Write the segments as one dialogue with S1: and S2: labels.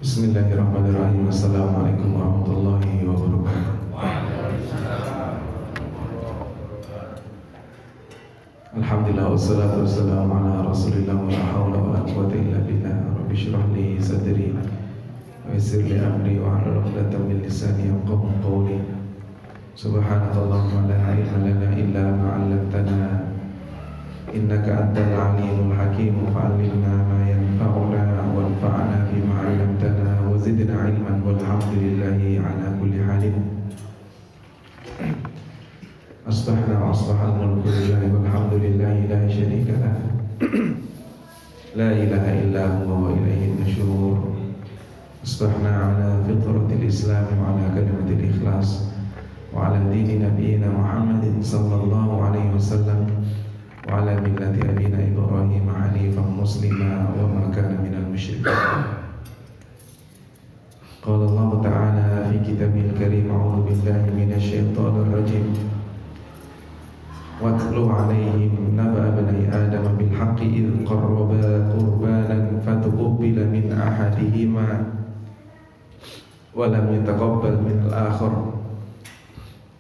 S1: Bismillahirrahmanirrahim. Assalamualaikum warahmatullahi wabarakatuh. Alhamdulillah wassalatu wassalamu ala rasulillah wa la hawla wa la quwwata illa billah. Rabbi shrah li sadri wa yassir li amri wa hlul 'uqdatam min lisani yafqahu qawli. Subhanakallahumma la ilma lana illa ma 'allamtana innaka antal alimul hakim. Fa'allimna ma yanfa'una wanfa'na bima 'allamtana wa zidna ilman walhamdulillahi ala kulli halin. Asbahna wa asbahal mulku lillahi walhamdulillahi la syarika lah. La ilaha illa huwa wa ilaihi nusyur. Asbahna ala fitratil islam wa ala kalimatil ikhlas wa ala dini nabiyyina Muhammadin sallallahu alaihi wasallam wa ala millati abina Ibrahim hanifan muslima wa ma kana minal musyrikin. Qala Allah ta'ala fi kitabil karim, a'udzu billahi minasy syaithanir rajim. Watlu 'alaihim naba'a bani Adam bil haqqi idh qarraba qurbanan fatuqbila min ahadihima wa lam yataqabbal min al-akhar.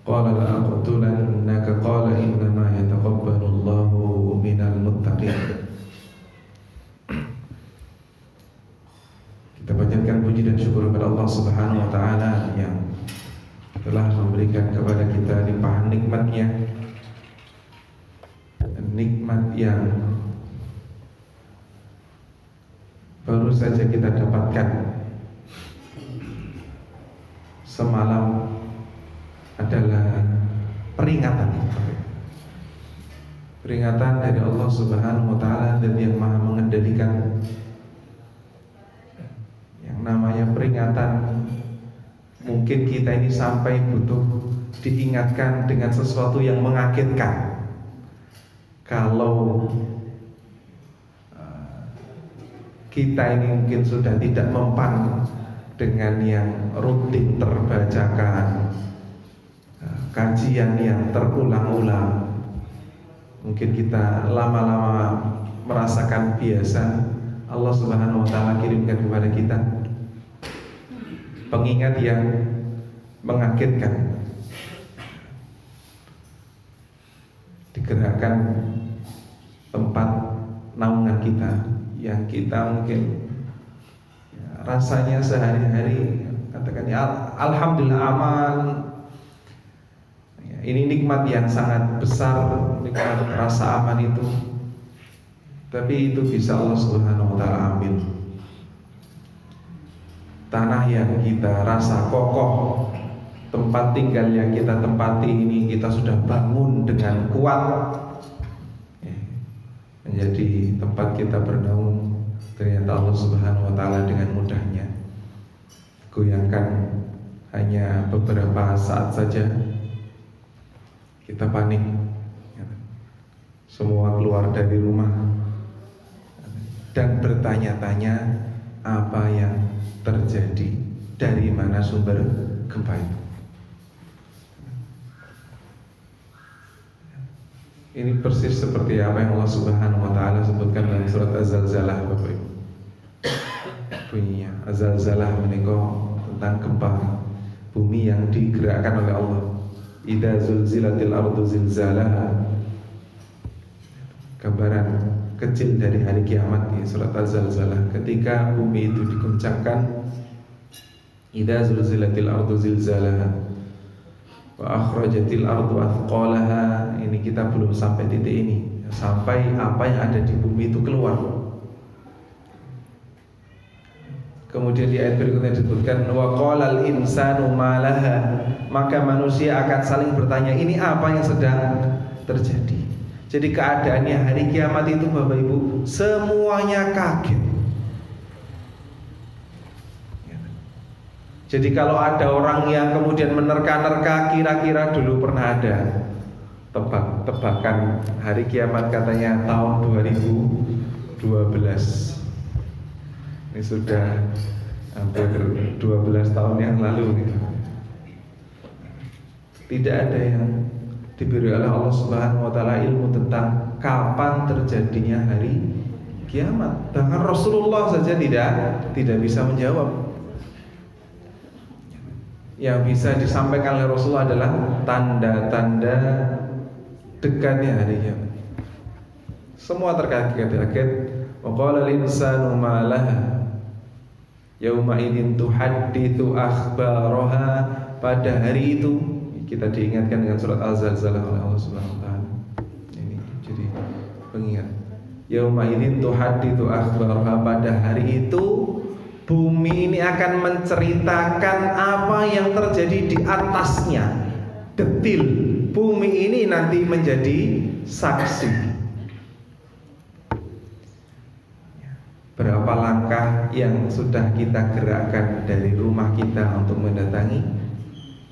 S1: Qala la aqtulannaka qala innama yataqabbalu Allahu minal muttaqin. Kita panjatkan puji dan syukur kepada Allah Subhanahu wa taala yang telah memberikan kepada kita limpahan nikmat-Nya, nikmat yang baru saja kita dapatkan semalam adalah peringatan dari Allah Subhanahu wa taala dan yang Maha mengendalikan. Yang namanya peringatan, mungkin kita ini sampai butuh diingatkan dengan sesuatu yang mengagetkan. Kalau kita ini mungkin sudah tidak mempan dengan yang rutin terbacakan, kajian yang terulang-ulang, mungkin kita lama-lama merasakan biasa. Allah Subhanahu wa taala kirimkan kepada kita pengingat yang mengagetkan, digerakkan tempat naungan kita yang kita mungkin rasanya sehari-hari katakan ya alhamdulillah aman. Ini nikmat yang sangat besar, nikmat rasa aman itu. Tapi itu bisa Allah Subhanahu wa taala ambil. Tanah yang kita rasa kokoh, tempat tinggal yang kita tempati ini kita sudah bangun dengan kuat, menjadi tempat kita bernaung. Ternyata Allah Subhanahu wa taala dengan mudahnya goyangkan hanya beberapa saat saja, kita panik, semua keluar dari rumah dan bertanya-tanya apa yang terjadi, dari mana sumber gempa itu. Ini persis seperti apa yang Allah Subhanahu wa taala sebutkan dalam surat Az-Zalzalah, Bapak Ibu. Bunyinya Az-Zalzalah menika tentang gempa bumi yang digerakkan oleh Allah. Idza zulzilatil ardu zilzalaha. Gambaran kecil dari hari kiamat di surat Az-Zalzalah, ketika bumi itu diguncangkan. Idza zulzilatil ardu zilzalaha wa akhrajatil ardu athqalaha. Ini kita belum sampai titik ini, sampai apa yang ada di bumi itu keluar. Kemudian di ayat berikutnya disebutkan wa qalal insanu ma laha. Maka manusia akan saling bertanya, ini apa yang sedang terjadi. Jadi keadaannya hari kiamat itu Bapak Ibu semuanya kaget. Jadi kalau ada orang yang kemudian menerka-nerka, kira-kira dulu pernah ada tebakan hari kiamat katanya tahun 2012. Ini sudah hampir 12 tahun yang lalu gitu. Tidak ada yang diberi oleh Allah Subhanahu wa taala ilmu tentang kapan terjadinya hari kiamat. Bahkan Rasulullah saja tidak bisa menjawab. yang bisa disampaikan oleh Rasulullah adalah tanda-tanda dekatnya hari kiamat. Semua terkait. Wa qala al-insanu ma laha yauma idzin tuhadditsu akhbaraha. Pada hari itu kita diingatkan dengan surat Al-Zalzalah oleh Allah Subhanahu wa taala. Ini jadi pengingat. Yauma idzin tuhadditsu akhbaraha. Pada hari itu bumi ini akan menceritakan apa yang terjadi di atasnya. Detil. Bumi ini nanti menjadi saksi. Berapa langkah yang sudah kita gerakkan dari rumah kita untuk mendatangi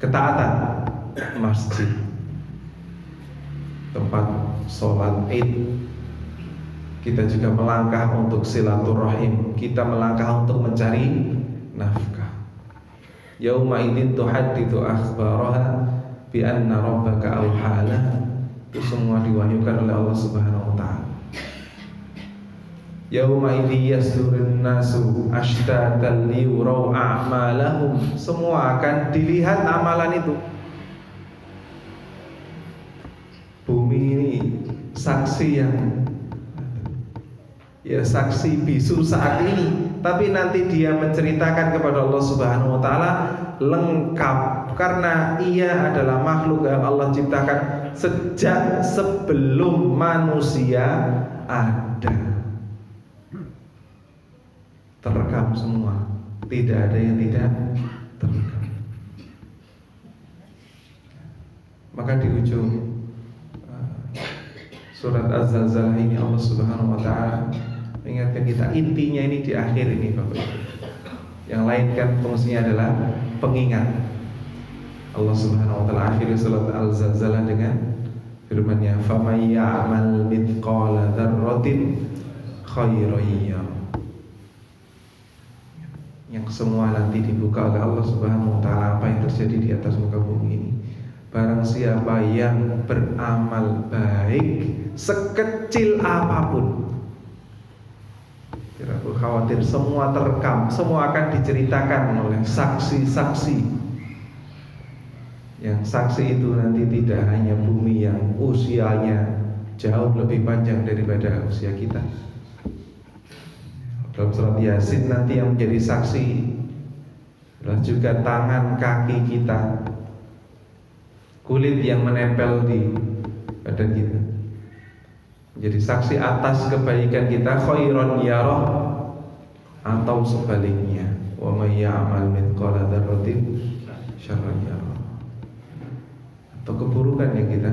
S1: ketaatan masjid, tempat sholat Id. Kita juga melangkah untuk silaturahim. Kita melangkah untuk mencari nafkah. Yauma idzin tuhadditsu akhbaraha bi anna rabbaka awhala. Itu semua diwahyukan oleh Allah Subhanahu wa taala. Yauma idzi yasdurun nasu ashtatan liyurau a'malahum. Semua akan dilihat amalan itu. Bumi ini saksi yang saksi bisu saat ini, tapi nanti dia menceritakan kepada Allah Subhanahu wa taala lengkap, karena ia adalah makhluk yang Allah ciptakan sejak sebelum manusia ada. Terekam semua, tidak ada yang tidak terekam. Maka di ujung surat Az-Zalzalah ini Allah Subhanahu wa taala mengingatkan kita, intinya ini di akhir ini Bapak Ibu. Yang lain kan fungsinya adalah pengingat. Allah Subhanahu wa taala akhiri surat Al-Zalzalah dengan firman-Nya, "Faman ya'mal mithqala dzarratin khairan yarah." Yang semua nanti dibuka oleh Allah Subhanahu wa taala apa yang terjadi di atas muka bumi ini. Barang siapa yang beramal baik sekecil apapun, tidak perlu khawatir, semua terekam, semua akan diceritakan oleh saksi-saksi. Yang saksi itu nanti tidak hanya bumi yang usianya jauh lebih panjang daripada usia kita. Dalam surat Yasin nanti yang menjadi saksi adalah juga tangan kaki kita, kulit yang menempel di badan kita, menjadi saksi atas kebaikan kita, khairan yarah, atau sebaliknya, wa may ya'mal mithqala dzarratin syarran yarah, atau keburukan yang kita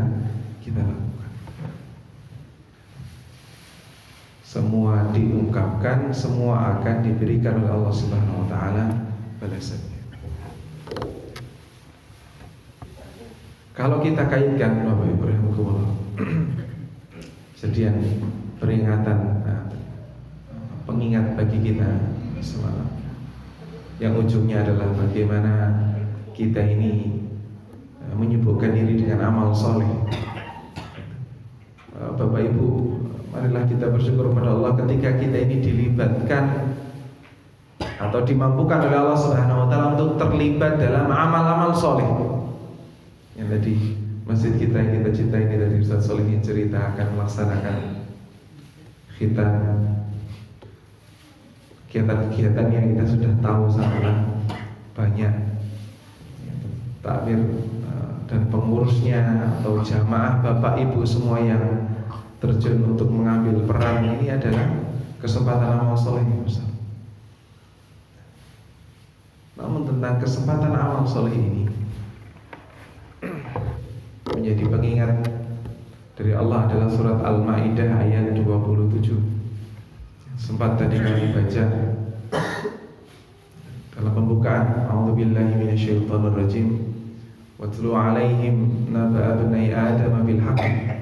S1: lakukan. Semua diungkapkan, semua akan diberikan oleh Allah Subhanahu wa taala balasannya. Kalau kita kaitkan Bapak Ibu rahimakumullah, sedian peringatan, pengingat bagi kita semua, yang ujungnya adalah bagaimana kita ini menyibukkan diri dengan amal soleh. Bapak Ibu, marilah kita bersyukur kepada Allah ketika kita ini dilibatkan atau dimampukan oleh Allah Subhanahu wa taala untuk terlibat dalam amal-amal soleh. Yang tadi masjid kita yang kita cintai ini dari Ustaz Solihin cerita akan melaksanakan khitan, kegiatan-kegiatan yang kita sudah tahu sangat banyak, takmir dan pengurusnya atau jamaah Bapak Ibu semua yang terjun untuk mengambil peran ini adalah kesempatan amal soleh yang besar. Namun tentang kesempatan amal soleh ini menjadi pengingat dari Allah adalah surat Al-Maidah ayat 27. Sempat tadi kami baca dalam pembukaan, a'udzubillahi minasyaitonirrajim, watlu 'alaihim naba'a bani Adam bil haqq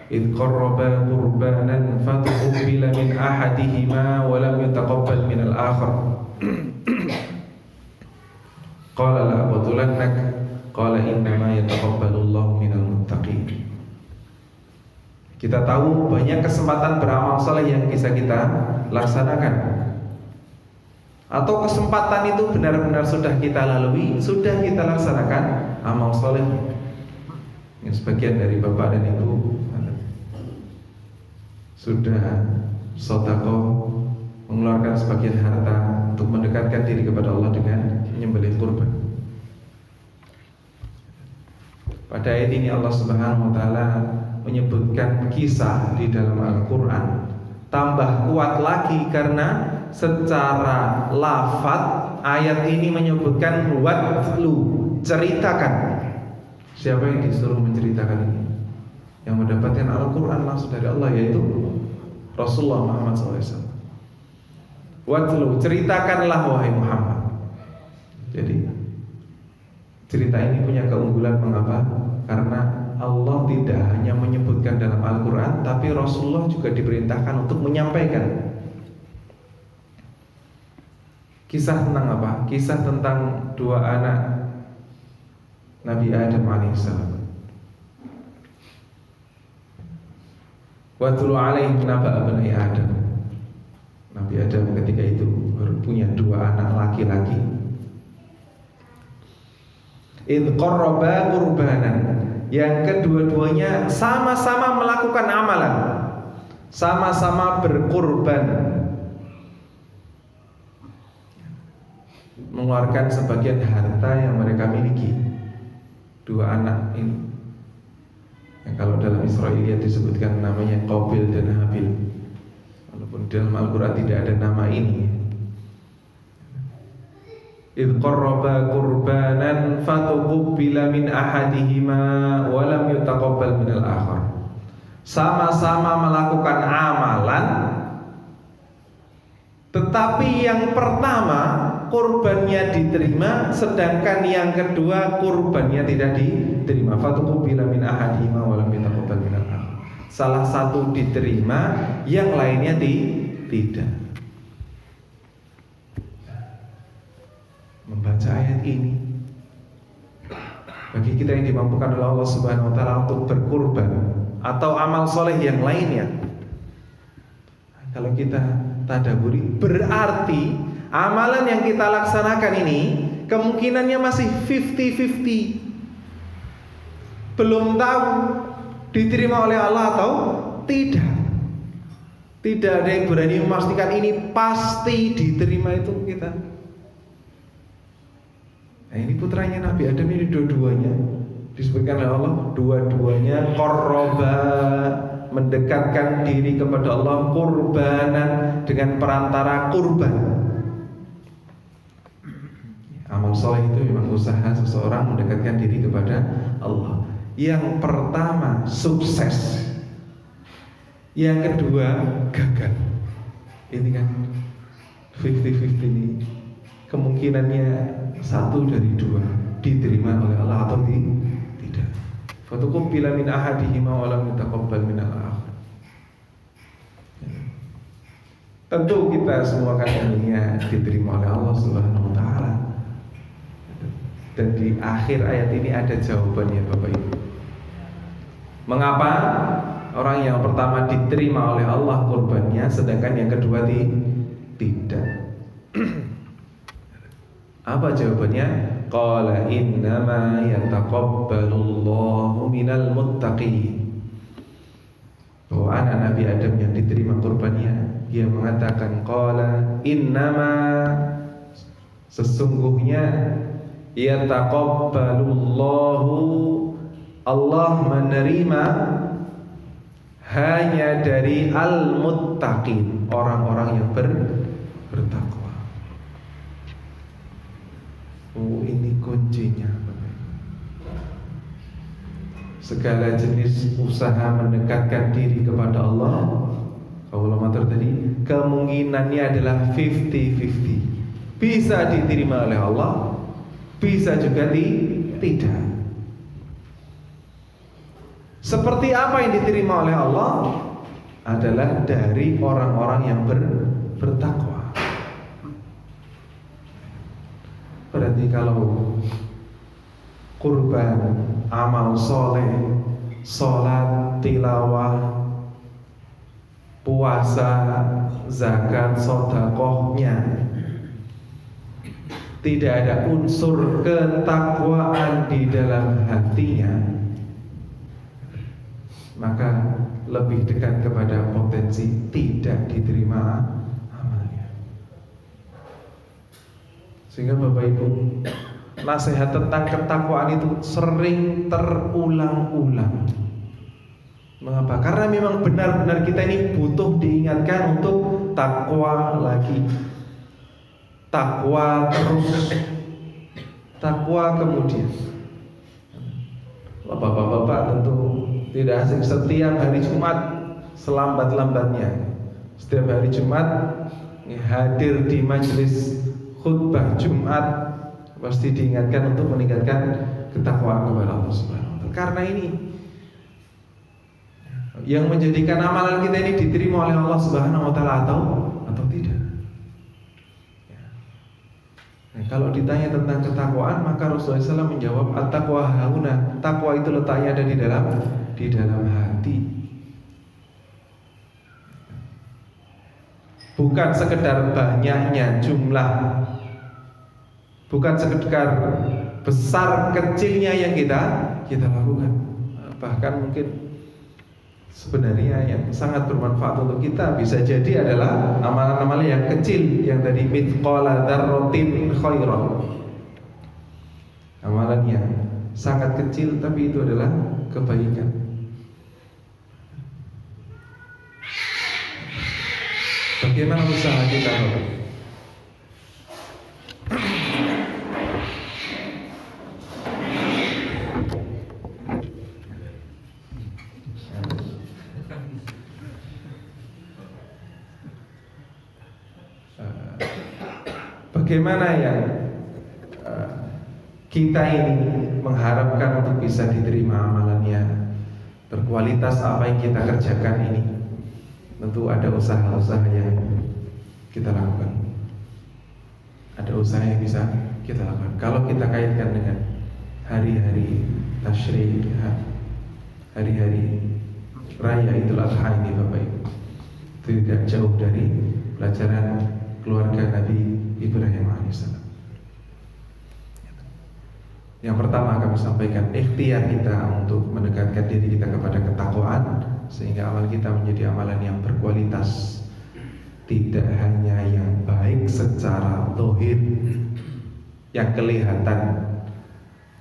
S1: إذ قربا قربانا فتقبل من أحدهما ولم يتقبل من الآخر قال لأقتلنك قال إنما يتقبل الله من المتقين. Kita tahu banyak kesempatan beramal saleh yang bisa kita laksanakan. atau kesempatan itu benar-benar sudah kita lalui, sudah kita laksanakan amal soleh. Yang sebagian dari bapak dan ibu sudah sedekah, mengeluarkan sebagian harta untuk mendekatkan diri kepada Allah dengan menyembelih kurban. Pada ayat ini Allah Subhanahu wa taala menyebutkan kisah di dalam Al-Qur'an, tambah kuat lagi karena secara lafaz ayat ini menyebutkan watlu, ceritakan. Siapa yang disuruh menceritakan ini? Yang mendapatkan Al-Qur'an langsung dari Allah, yaitu Rasulullah Muhammad SAW. Watlu, ceritakanlah wahai Muhammad. Jadi cerita ini punya keunggulan. Mengapa? Karena Allah tidak hanya menyebutkan dalam Al-Quran, tapi Rasulullah juga diperintahkan untuk menyampaikan. Kisah tentang apa? Kisah tentang dua anak Nabi Adam alaihissalam. Watlu alaihim naba'a bani Adam. Nabi Adam ketika itu baru punya dua anak laki-laki. Idh qarraba qurbanan, yang kedua-duanya sama-sama melakukan amalan, sama-sama berkurban, mengeluarkan sebagian harta yang mereka miliki. Dua anak ini, yang kalau dalam Israiliyat disebutkan namanya Qabil dan Habil, walaupun dalam Al-Quran tidak ada nama ini. Idh qarraba qurbanan fatuqubila min ahadihima wa lam yutaqabbal minal akhar. Sama-sama melakukan amalan, tetapi yang pertama kurbannya diterima, sedangkan yang kedua kurbannya tidak diterima. Fatuqubila min ahadihima wa lam yutaqabbal minal akhar. Salah satu diterima, yang lainnya tidak. Membaca ayat ini, bagi kita yang dimampukan oleh Allah Subhanahu wa taala untuk berkurban atau amal soleh yang lainnya, kalau kita tadaburi, berarti amalan yang kita laksanakan ini kemungkinannya masih 50-50. Belum tahu diterima oleh Allah atau tidak. Tidak ada yang berani memastikan ini pasti diterima itu kita. Nah, ini putranya Nabi Adam ini dua-duanya disebutkan oleh Allah, dua-duanya qarraba, mendekatkan diri kepada Allah, kurbanan, dengan perantara kurban. Amal soleh itu memang usaha seseorang mendekatkan diri kepada Allah. Yang pertama sukses, yang kedua gagal. Ini kan 50-50 ini, kemungkinannya satu dari dua, diterima oleh Allah atau tidak. Fatuqubila min ahadihima wa lam yutaqabbal minal akhar. Tentu kita semua kan inginnya diterima oleh Allah Subhanahu wa taala. Dan di akhir ayat ini ada jawabannya Bapak Ibu. Mengapa orang yang pertama diterima oleh Allah kurbannya, sedangkan yang kedua tidak? Apa jawabannya? Qala innama yataqabbalullahu minal muttaqin. Bahwa anak Nabi Adam yang diterima kurbannya, dia mengatakan qala innama, sesungguhnya yataqabbalullahu, Allah menerima hanya dari al-muttaqin, orang-orang yang bertakwa. Oh, ini kuncinya. Segala jenis usaha mendekatkan diri kepada Allah, kalau matur tadi, kemungkinannya adalah 50-50. Bisa diterima oleh Allah, bisa juga tidak. Seperti apa yang diterima oleh Allah? Adalah dari orang-orang yang bertakwa. Berarti kalau kurban, amal soleh, sholat, tilawah, puasa, zakat, sedekahnya tidak ada unsur ketakwaan di dalam hatinya, maka lebih dekat kepada potensi tidak diterima amalnya. Sehingga Bapak Ibu, nasihat tentang ketakwaan itu sering terulang-ulang. Mengapa? Karena memang benar-benar kita ini butuh diingatkan untuk takwa lagi, takwa terus, takwa kemudian. Bapak-bapak tentu tidak asing setiap hari Jumat selambat-lambatnya, setiap hari Jumat hadir di majelis khutbah Jumat pasti diingatkan untuk meningkatkan ketakwaan kepada Allah Subhanahu wa taala. Karena ini yang menjadikan amalan kita ini diterima oleh Allah Subhanahu wa taala atau tidak. Nah, kalau ditanya tentang ketakwaan, maka Rasulullah SAW menjawab, at-taqwa hauna. Takwa itu letaknya ada di dalam hati. Bukan sekedar banyaknya jumlah, bukan sekedar besar kecilnya yang kita lakukan. Bahkan mungkin sebenarnya yang sangat bermanfaat untuk kita bisa jadi adalah amalan-amalan yang kecil, yang tadi mithqala dzarratin khairan. Amalan yang sangat kecil tapi itu adalah kebaikan. Bagaimana usaha kita? Bagaimana yang kita ini mengharapkan untuk bisa diterima amalannya, berkualitas apa yang kita kerjakan ini? Tentu ada usaha-usaha yang kita lakukan, ada usaha yang bisa kita lakukan. Kalau kita kaitkan dengan hari-hari tasyrik, hari-hari raya Idul Adha ini Bapak Ibu, tidak jauh dari pelajaran keluarga Nabi Ibrahim AS. Yang pertama kami sampaikan, ikhtiar kita untuk mendekatkan diri kita kepada ketakwaan, sehingga amal kita menjadi amalan yang berkualitas, tidak hanya yang baik secara zahir, yang kelihatan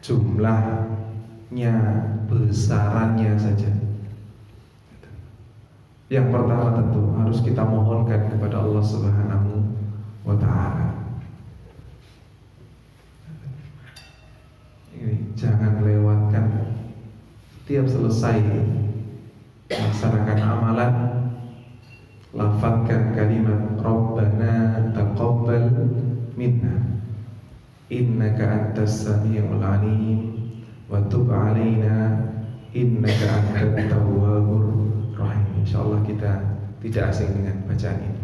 S1: jumlahnya, besarannya saja. Yang pertama tentu harus kita mohonkan kepada Allah Subhanahu wa ta'ala. Ini jangan lewatkan setiap selesai melaksanakan amalan, lafazkan kalimat Rabbana taqabbal minna innaka antas samiul alim wa tub alaina innaka antat tawwabur rahim. Insyaallah kita tidak asing dengan bacaan ini.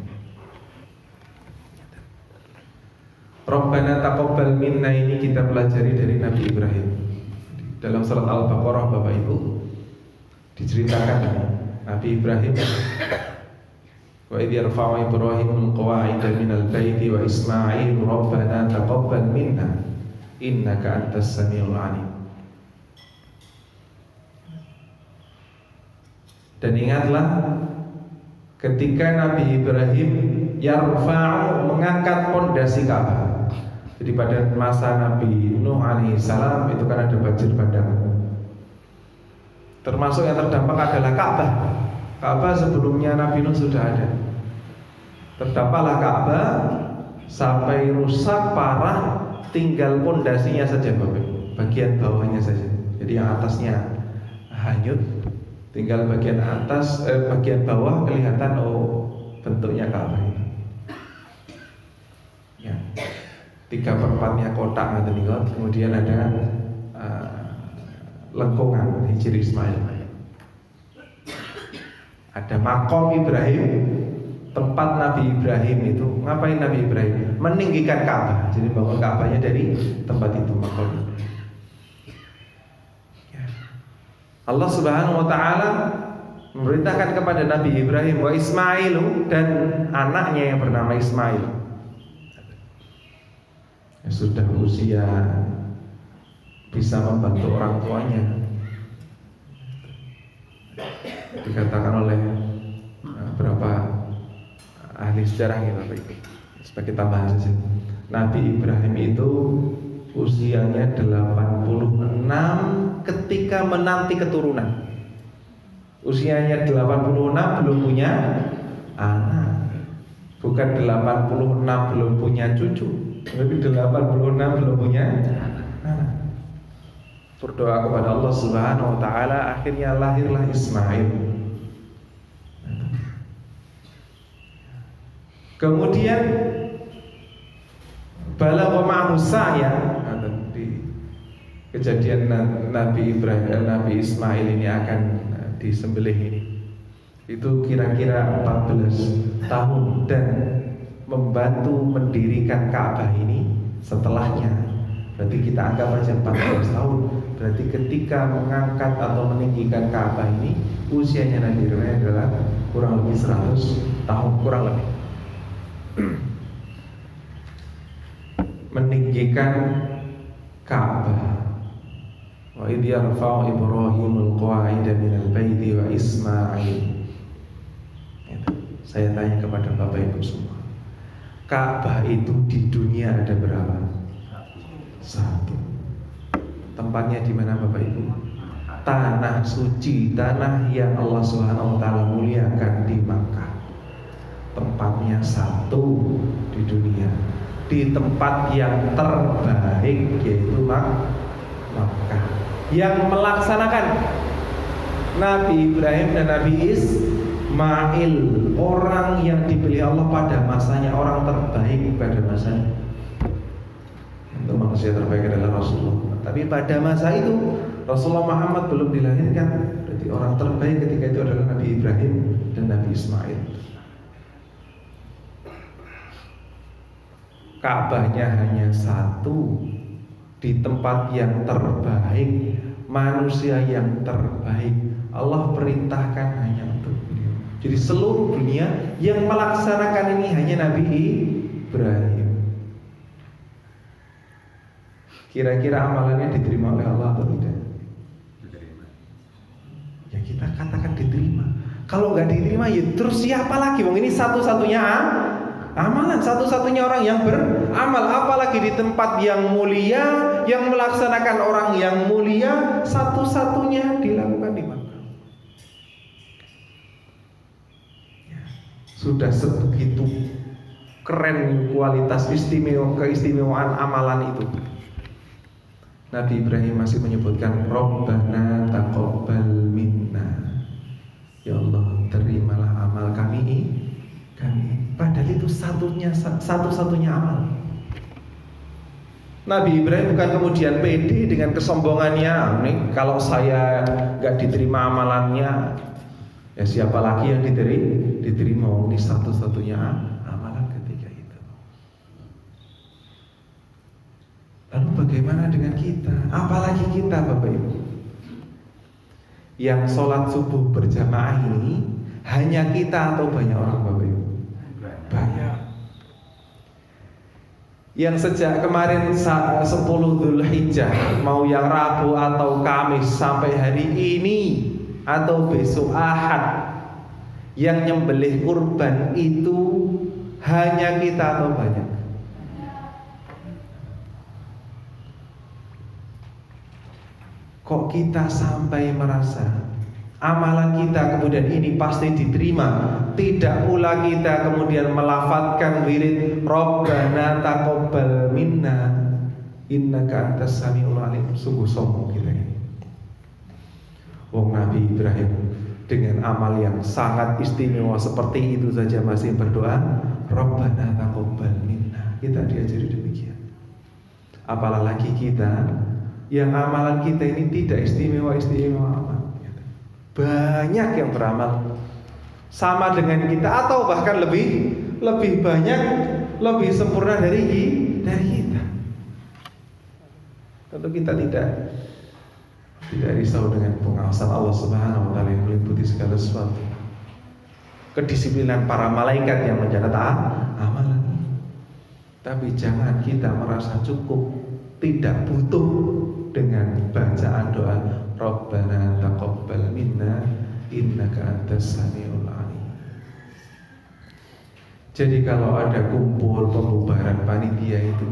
S1: Rabbana taqabbal minna ini kita pelajari dari Nabi Ibrahim. Dalam surat Al-Baqarah Bapak Ibu diceritakan Nabi Ibrahim, wa idh yarfa'u Ibrahimul qawa'ida minal baiti wa Ismail Rabbana taqabbal minna innaka antas samiul alim. Dan ingatlah ketika Nabi Ibrahim yarfa'u mengangkat pondasi Ka'bah. Jadi pada masa Nabi Nuh alaihissalam itu kan ada banjir bandang. Termasuk yang terdampak adalah Ka'bah. Ka'bah sebelumnya Nabi Nuh sudah ada. Terdampaklah Ka'bah sampai rusak parah, tinggal pondasinya saja Bapak, bagian bawahnya saja. Jadi yang atasnya hanyut, tinggal bagian atas, bagian bawah kelihatan bentuknya Ka'bah itu. Ya. 3/4-nya kotak, kemudian ada lengkungan Hijri Ismail. Ada makom Ibrahim, tempat Nabi Ibrahim itu. Ngapain Nabi Ibrahim? Meninggikan Ka'bah. Jadi bangun Ka'bahnya dari tempat itu, makom. Allah Subhanahu wa ta'ala memerintahkan kepada Nabi Ibrahim wa Ismailu, dan anaknya yang bernama Ismail. sudah usia bisa membantu orang tuanya. Dikatakan oleh beberapa ahli sejarah gitu Bapak Ibu, sebagai tambahan saja, Nabi Ibrahim itu usianya 86 ketika menanti keturunan. Usianya 86 belum punya anak. Bukan 86 belum punya cucu, tapi 86 belum punya anak. Berdoa kepada Allah Subhanahu wa taala, akhirnya lahirlah Ismail. Kemudian balagha ma'ahu sa'ya, di kejadian Nabi Ibrahim, Nabi Ismail ini akan disembelih ini, itu kira-kira 14 tahun, dan membantu mendirikan Ka'bah ini setelahnya. Berarti kita anggap aja 14 tahun. Berarti ketika mengangkat atau meninggikan Ka'bah ini, usianya Nabi Ibrahim adalah kurang lebih 100 tahun, kurang lebih. Meninggikan Ka'bah. Wa idh yarfa'u Ibrahimul qawa'ida minal baiti wa Ismail. Saya tanya kepada Bapak Ibu semua, Ka'bah itu di dunia ada berapa? Satu. Tempatnya di mana Bapak Ibu? Tanah suci, tanah yang Allah Subhanahu wa taala muliakan di Makkah. Tempatnya satu di dunia, di tempat yang terbaik, yaitu Makkah, yang melaksanakan Nabi Ibrahim dan Nabi Ismail, orang yang dipilih Allah pada masanya, orang terbaik pada masanya. Untuk manusia terbaik adalah Rasulullah. Tapi pada masa itu Rasulullah Muhammad belum dilahirkan. Berarti orang terbaik ketika itu adalah Nabi Ibrahim dan Nabi Ismail. Ka'bahnya hanya satu, di tempat yang terbaik, manusia yang terbaik. Allah perintahkan hanya untuk beliau. Jadi seluruh dunia yang melaksanakan ini hanya Nabi Ibrahim. Kira-kira amalannya diterima oleh Allah atau tidak? Diterima. Ya kita katakan diterima. Kalau nggak diterima, ya terus siapa lagi? Wong ini satu-satunya amalan, satu-satunya orang yang beramal, apalagi di tempat yang mulia, yang melaksanakan orang yang mulia, satu-satunya dilakukan di Makkah. Ya, sudah sebegitu keren kualitas keistimewaan amalan itu. Nabi Ibrahim masih menyebutkan Rabbana taqabbal minna, ya Allah terimalah amal kami. Padahal itu satu-satunya amal. Nabi Ibrahim bukan kemudian pede dengan kesombongannya, nih kalau saya nggak diterima amalannya, ya siapa lagi yang diterima? Ini satu-satunya amalan ketika itu. Lalu bagaimana dengan kita? Apalagi kita Bapak Ibu, yang sholat subuh berjamaah ini, hanya kita atau banyak orang Bapak Ibu? Banyak. Yang sejak kemarin 10 Dzulhijjah, mau yang Rabu atau Kamis sampai hari ini atau besok Ahad, yang nyembelih kurban itu hanya kita atau banyak? Kok kita sampai merasa amalan kita kemudian ini pasti diterima? Tidak pula kita kemudian melafadzkan wirid Rabbana taqabbal minna innaka antas samiul alim. Sungguh sombong kita ini. Wong Nabi Ibrahim dengan amal yang sangat istimewa seperti itu saja masih berdoa Rabbana taqabbal minna. Kita diajari demikian. Apalagi kita yang amalan kita ini tidak istimewa-istimewa amat. Banyak yang beramal sama dengan kita atau bahkan lebih banyak, lebih sempurna dari kita. Tentu kita tidak risau dengan pengawasan Allah Subhanahu wa taala yang meliputi segala sesuatu. Kedisiplinan para malaikat yang mencatat amalan. Tapi jangan kita merasa cukup, tidak butuh dengan bacaan doa Rabbana taqabbal minna innaka antas samiul alim. Jadi kalau ada kumpul pembubaran panitia itu,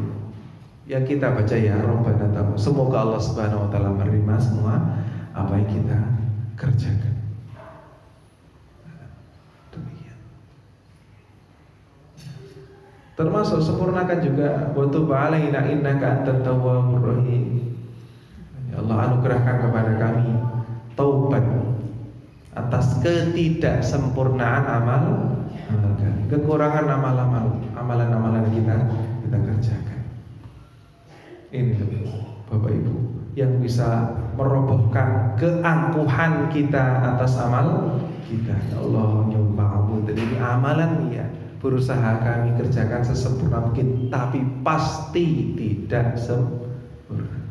S1: ya kita baca ya Rabbana taqabbal. Semoga Allah Subhanahu wa taala menerima semua apa yang kita kerjakan. Demikian. Termasuk sempurnakan juga wa tub alaina innaka antat tawwabur rahim. Ya Allah, anugerahkan kepada kami taubat atas ketidaksempurnaan amal kami, kekurangan amalan-amalan kita kerjakan. Ini Bapak Ibu yang bisa merobohkan keangkuhan kita atas amal kita. Ya Allah, nyoba ampun, ini amalan ya berusaha kami kerjakan sesempurna mungkin, tapi pasti tidak sempurna.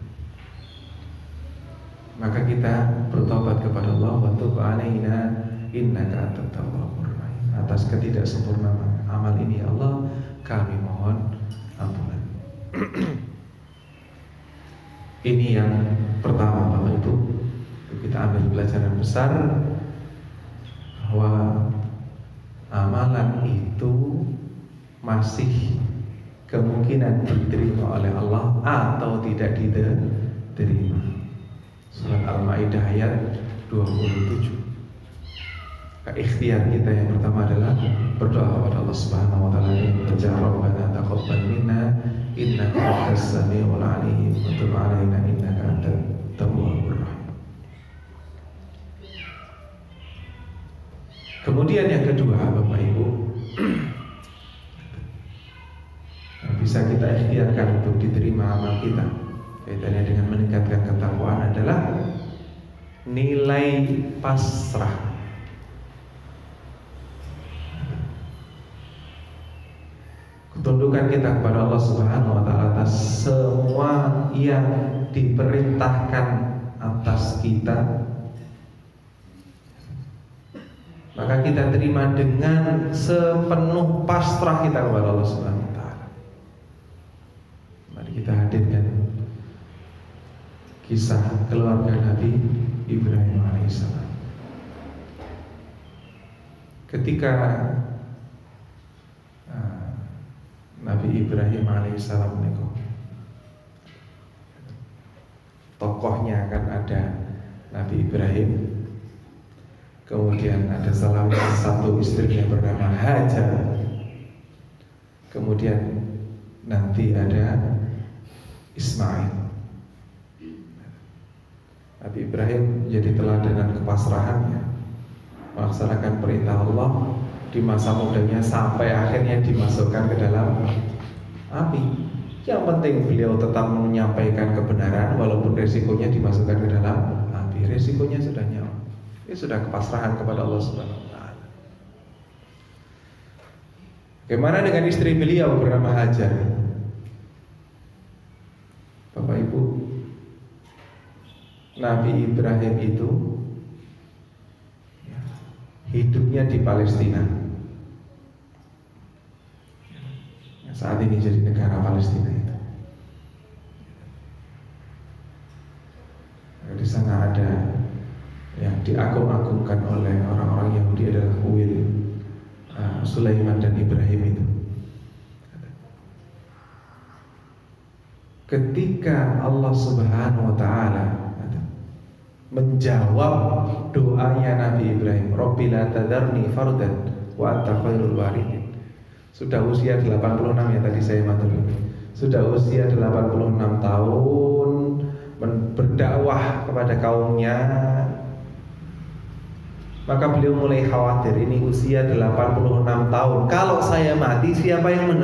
S1: Maka kita bertobat kepada Allah, wa tub alaina innaka antat tawwabur rahim. Atas ketidaksempurnaan amal ini ya Allah, kami mohon ampunan. Ini yang pertama Bapak Ibu. Kita ambil pelajaran besar bahwa amalan itu masih kemungkinan diterima oleh Allah atau tidak diterima. Surat Al-Maidah ayat 27. Ikhtiar kita yang pertama adalah berdoa kepada Allah Subhanahu wa taala, Rabbana taqabbal minna innaka antas samiul alim wa tub alaina innaka antat tawwabur rahim. Kemudian yang kedua Bapak Ibu, yang bisa kita ikhtiarkan untuk diterima amal kita kaitannya dengan meningkatkan ketakwaan adalah nilai pasrah. Ketundukan kita kepada Allah Subhanahu wa taala atas semua yang diperintahkan atas kita, maka kita terima dengan sepenuh pasrah kita kepada Allah Subhanahu wa taala. Mari kita hadirkan kisah keluarga Nabi Ibrahim alaihissalam. Ketika Nabi Ibrahim alaihissalam itu tokohnya kan ada Nabi Ibrahim, kemudian ada salah satu istrinya bernama Hajar, kemudian nanti ada Ismail. Nabi Ibrahim jadi teladan kepasrahannya, melaksanakan perintah Allah di masa mudanya sampai akhirnya dimasukkan ke dalam api. Yang penting beliau tetap menyampaikan kebenaran walaupun resikonya dimasukkan ke dalam api. Resikonya sudah nyawa. Ini sudah kepasrahan kepada Allah Subhanahu wa taala. Bagaimana dengan istri beliau bernama Hajar? Bapak Ibu, Nabi Ibrahim itu hidupnya di Palestina. Saat ini jadi negara Palestina itu. Di sana ada yang diagung-agungkan oleh orang-orang Yahudi adalah kuil Sulaiman dan Ibrahim itu. Ketika Allah Subhanahu wa taala menjawab doanya Nabi Ibrahim, Rabbi la tadarni fardan wa anta khairul warithin. Sudah usia 86 ya tadi saya matur. Sudah usia 86 tahun berdakwah kepada kaumnya. Maka beliau mulai khawatir, ini usia 86 tahun. Kalau saya mati siapa yang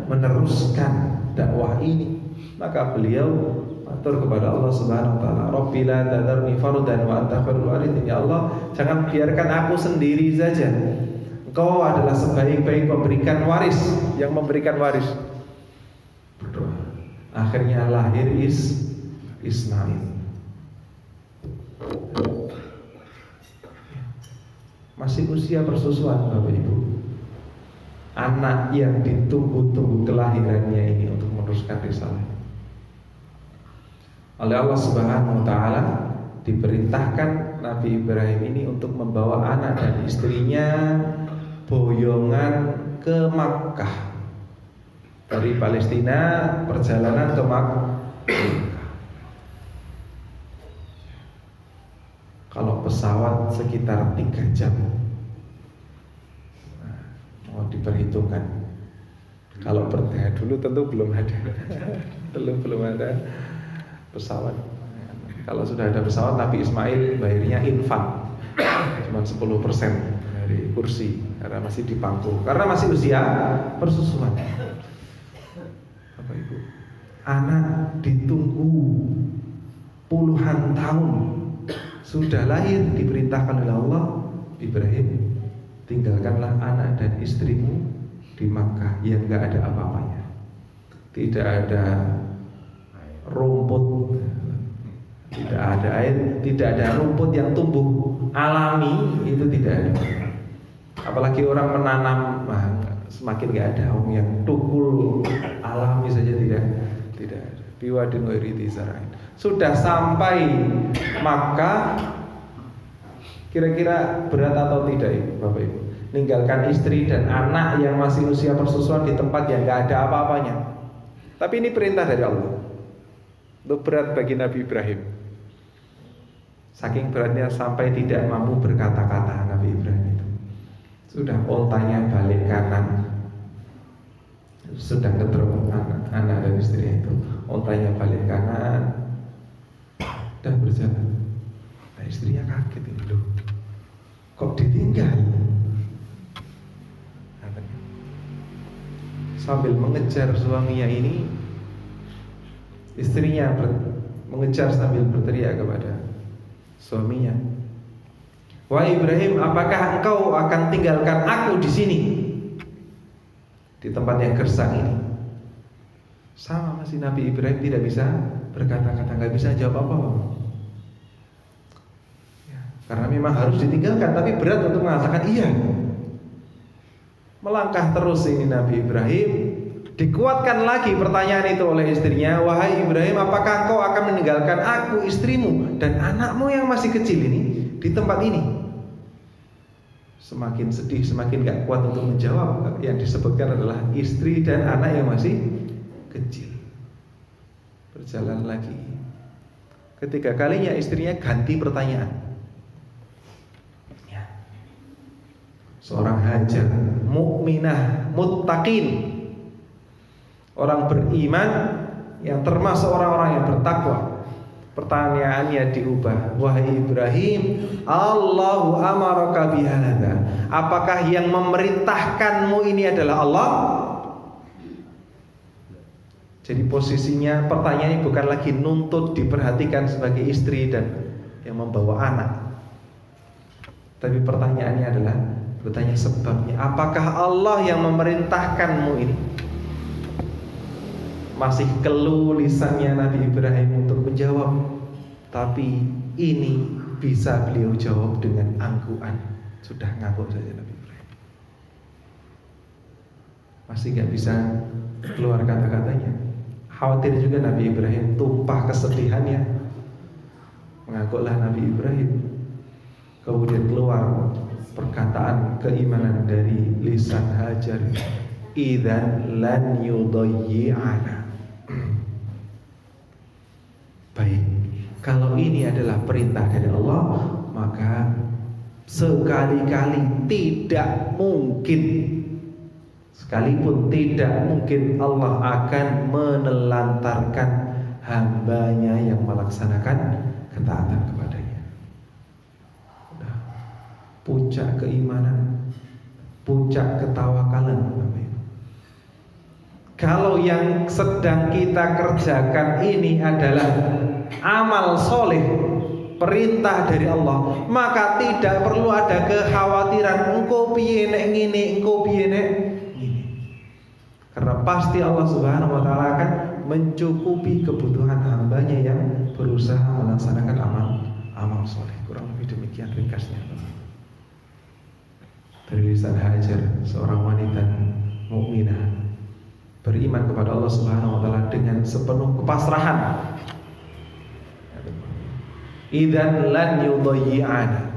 S1: meneruskan dakwah ini? Maka beliau matur kepada Allah Subhanahu wa taala, Rabbi la tadarni fardan wa anta khairul warithin. Ya Allah, jangan biarkan aku sendiri saja. Engkau adalah sebaik-baik memberikan waris, yang memberikan waris. Berdoa. Akhirnya lahir Ismail. Masih usia persusuan Bapak Ibu. anak yang ditunggu-tunggu kelahirannya ini untuk meneruskan risalah. Oleh Allah Subhanahu wa taala diperintahkan Nabi Ibrahim ini untuk membawa anak dan istrinya boyongan ke Makkah. Dari Palestina perjalanan ke Makkah. Kalau pesawat sekitar 3 jam. Mau diperhitungkan. Kalau dulu tentu belum ada. belum ada pesawat. Kalau sudah ada pesawat, Nabi Ismail bayarnya infak, cuma 10% dari kursi karena masih di pangku, karena masih usia persusuan. Bapak Ibu, anak ditunggu puluhan tahun, sudah lahir, diperintahkan oleh Allah, Ibrahim, tinggalkanlah anak dan istrimu di Makkah yang nggak ada apa-apanya, tidak ada rumput, tidak ada air, tidak ada rumput yang tumbuh alami, itu tidak ada. Apalagi orang menanam, semakin nggak ada. Yang tukul alami saja tidak ada. Biwadin ghairi dzi zar'in. Sudah sampai Makkah, kira-kira berat atau tidak Ibu, Bapak Ibu? Ninggalkan istri dan anak yang masih usia persusuan di tempat yang nggak ada apa-apanya. Tapi ini perintah dari Allah. Itu berat bagi Nabi Ibrahim. Saking beratnya sampai tidak mampu berkata-kata Nabi Ibrahim itu. Sudah ontanya balik kanan, sudah ngedrop anak dan istrinya itu. Ontanya balik kanan dan berjalan. Nah, istrinya kaget ini, loh, kok ditinggal? Sambil mengejar suaminya ini, istrinya mengejar sambil berteriak kepada suaminya, "Wahai Ibrahim, apakah engkau akan tinggalkan aku di sini, di tempat yang gersang ini?" Sama masih Nabi Ibrahim tidak bisa berkata-kata, nggak bisa jawab apa-apa. Ya, karena memang harus ditinggalkan, tapi berat untuk mengatakan iya. Melangkah terus ini Nabi Ibrahim. Dikuatkan lagi pertanyaan itu oleh istrinya, "Wahai Ibrahim, apakah engkau akan meninggalkan aku, istrimu, dan anakmu yang masih kecil ini di tempat ini?" Semakin sedih, semakin gak kuat untuk menjawab. Yang disebutkan adalah istri dan anak yang masih kecil. Berjalan lagi. Ketiga kalinya istrinya ganti pertanyaan. Ya. Seorang Hajar, mukminah, muttaqin, orang beriman yang termasuk orang-orang yang bertakwa. Pertanyaannya diubah, "Wahai Ibrahim, Allahu amaraka bihadza. Apakah yang memerintahkanmu ini adalah Allah?" Jadi posisinya pertanyaannya bukan lagi nuntut diperhatikan sebagai istri dan yang membawa anak. Tapi pertanyaannya adalah bertanya sebabnya, apakah Allah yang memerintahkanmu ini? Masih kelu lisannya Nabi Ibrahim untuk menjawab, tapi ini bisa beliau jawab dengan angkuhan. Sudah ngangguk saja Nabi Ibrahim. Masih gak bisa keluar kata-katanya. Khawatir juga Nabi Ibrahim, tumpah kesedihannya. Mengangguklah Nabi Ibrahim. Kemudian keluar perkataan keimanan dari lisan Hajar, "Idzan lan yudayyi'ana." Baik, kalau ini adalah perintah dari Allah, maka sekali-kali tidak mungkin, sekalipun tidak mungkin Allah akan menelantarkan hambanya yang melaksanakan ketaatan kepadanya. Puncak keimanan, puncak ketawakalan. Kalau yang sedang kita kerjakan ini adalah amal soleh, perintah dari Allah, maka tidak perlu ada kekhawatiran engkau piye nek ngene, engkau piye nek ngene. Karena pasti Allah Subhanahu wa taala akan mencukupi kebutuhan hambanya yang berusaha melaksanakan amal soleh. Kurang lebih demikian ringkasnya. Dari lisan Hajar, seorang wanita mukminah, beriman kepada Allah Subhanahu wa taala dengan sepenuh kepasrahan. Idzan lan yudayyi'ana,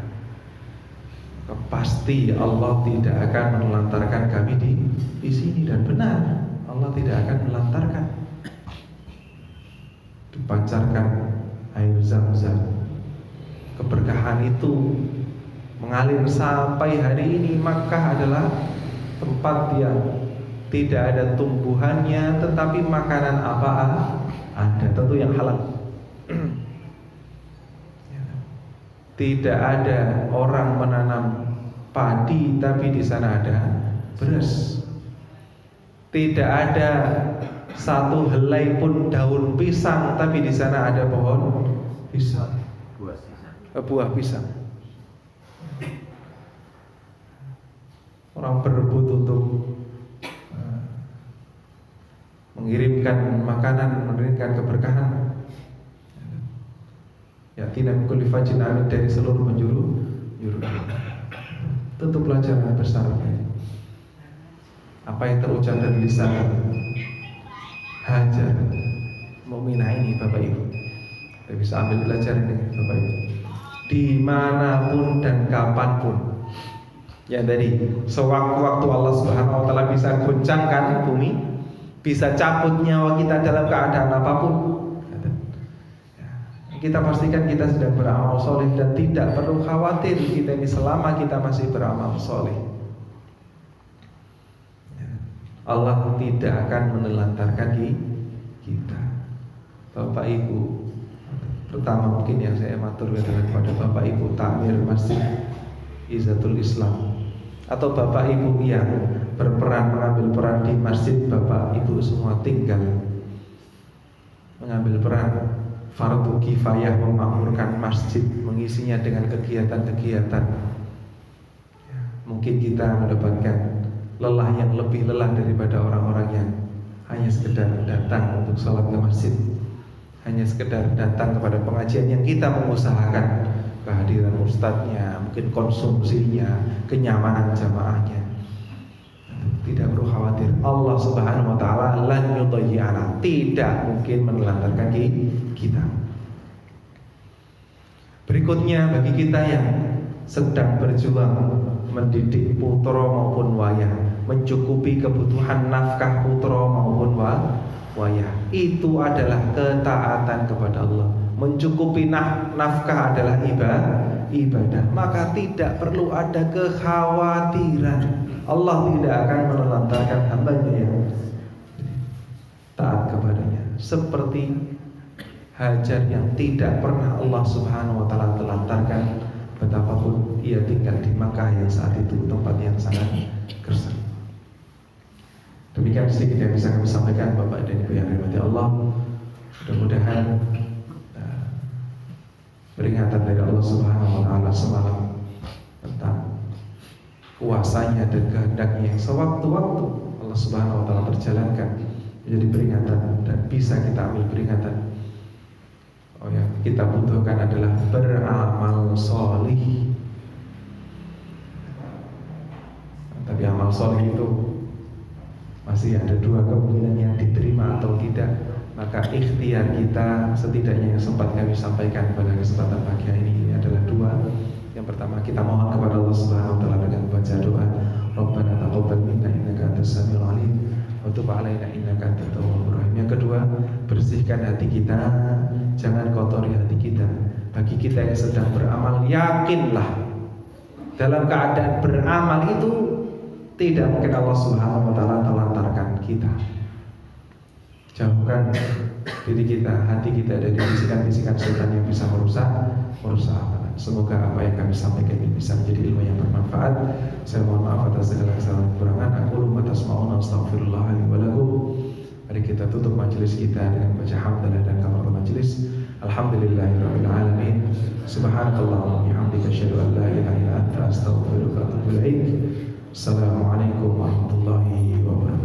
S1: pasti Allah tidak akan menelantarkan kami di sini. Dan benar, Allah tidak akan melantarkan. Dipancarkan air Zam-Zam, keberkahan itu mengalir sampai hari ini. Makkah adalah tempat yang tidak ada tumbuhannya, tetapi makanan apa ada, tentu yang halal. Tidak ada orang menanam padi tapi di sana ada beras. Tidak ada satu helai pun daun pisang tapi di sana ada pohon pisang, buah pisang. Orang berebut untuk mengirimkan makanan, mengirimkan keberkahan. Ya, tidak kulli fajin amin, dari seluruh penjuru. Tentu pelajaran besar. Apa yang terucap dari lisan Hajar mukminah ini, Bapak Ibu, kita bisa ambil pelajaran ini, Bapak Ibu, dimanapun dan kapanpun. Ya, dari sewaktu-waktu Allah Subhanahu wa taala bisa goncangkan bumi, bisa cabut nyawa kita dalam keadaan apapun. Kita pastikan kita sedang beramal soleh dan tidak perlu khawatir kita ini selama kita masih beramal soleh. Allah tidak akan menelantarkan kita. Bapak Ibu, pertama mungkin yang saya maturkan kepada Bapak Ibu takmir Masjid Izzatul Islam, atau Bapak Ibu yang berperan mengambil peran di masjid, Bapak Ibu semua tinggal mengambil peran fardu kifayah memakmurkan masjid, mengisinya dengan kegiatan-kegiatan. Mungkin kita mendapatkan lelah yang lebih lelah daripada orang-orang yang hanya sekedar datang untuk sholat ke masjid, hanya sekedar datang kepada pengajian yang kita mengusahakan kehadiran ustadznya, mungkin konsumsinya, kenyamanan jamaahnya. Tidak perlu khawatir, Allah Subhanahu wa taala lan yudayyi'ana, tidak mungkin menelantarkan kita. Berikutnya, bagi kita yang sedang berjuang mendidik putra maupun wayah, mencukupi kebutuhan nafkah putra maupun wayah, itu adalah ketaatan kepada Allah. Mencukupi nafkah adalah ibadah, maka tidak perlu ada kekhawatiran. Allah tidak akan menelantarkan hambanya yang taat kepadanya, seperti Hajar yang tidak pernah Allah Subhanahu wa taala telantarkan betapapun ia tinggal di Makkah yang saat itu tempat yang sangat gersang. Demikian sedikit yang bisa kami sampaikan, Bapak dan Ibu yang dirahmati Allah. Mudah-mudahan peringatan dari Allah Subhanahu wa taala semalam tentang kuasanya dan kehendaknya yang sewaktu-waktu Allah Subhanahu wa taala perjalankan menjadi peringatan dan bisa kita ambil peringatan. Oh ya, kita butuhkan adalah beramal solih. Tapi amal solih itu masih ada dua kemungkinan, yang diterima atau tidak. Maka ikhtiar kita setidaknya yang sempat kami sampaikan pada kesempatan pagi ini adalah dua. Yang pertama, kita mohon kepada Allah Subhanahu wa taala dengan membaca doa, Rabbana taqabbal minna innaka antas samiul alim wa tub 'alaina innaka antat tawwabur rahim. Yang kedua, bersihkan hati kita, jangan kotori hati kita. Bagi kita yang sedang beramal, yakinlah dalam keadaan beramal itu tidak mungkin Allah Subhanahu wa taala telantarkan kita. Jauhkan diri kita, hati kita dari bisikan-bisikan setan yang bisa merusak amalan. Semoga apa yang kami sampaikan ini bisa menjadi ilmu yang bermanfaat. Saya mohon maaf atas segala kesalahan dan kekurangan. Aku lupa tasma'una astaghfirullah li wa lakum. Mari kita tutup majelis kita dengan baca hamdalah dan kabar majelis. Alhamdulillahirabbil alamin. Subhanakallahumma wa bihamdika asyhadu an la ilaha illa anta astaghfiruka wa atubu ilaik. Assalamualaikum warahmatullahi wabarakatuh.